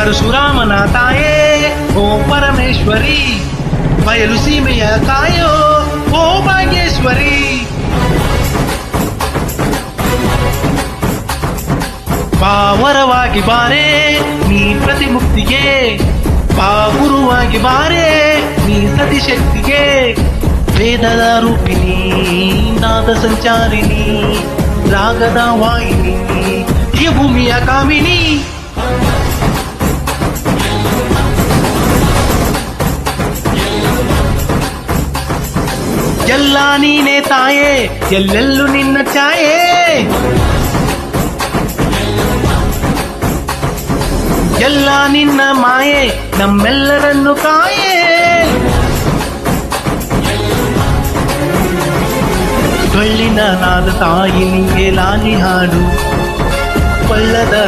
ಪರಶುರಾಮನ ತಾಯೇ ಓ ಪರಮೇಶ್ವರಿ, ಬಯಲು ಸೀಮೆಯ ಕಾಯೋ ಓ ಭಾಗ್ಯೇಶ್ವರಿ. ಪಾವರವಾಗಿ ಬಾರೆ ನೀ ಪ್ರತಿಮುಕ್ತಿಗೆ, ಪಾಗುರುವಾಗಿ ಬಾರೆ ನೀ ಸತಿಶಕ್ತಿಗೆ. ವೇದದ ರೂಪಿಣಿ, ನಾದ ಸಂಚಾರಿಣಿ, ರಾಗದ ವಾಹಿನಿ, ಈ ಭೂಮಿಯ ಕಾಮಿನಿ. ಎಲ್ಲ ನೀನೇ ತಾಯೇ, ಎಲ್ಲೆಲ್ಲೂ ನಿನ್ನ ಛಾಯೆ. ಎಲ್ಲ ನಿನ್ನ ಮಾಯೆ, ನಮ್ಮೆಲ್ಲರನ್ನು ಕಾಯೆ. ಡೊಳ್ಳಿನ ನಾದ ತಾಯಿ ನಿಂಗೆ ಲಾಲಿ ಹಾಡು, ಕೊಳ್ಳದ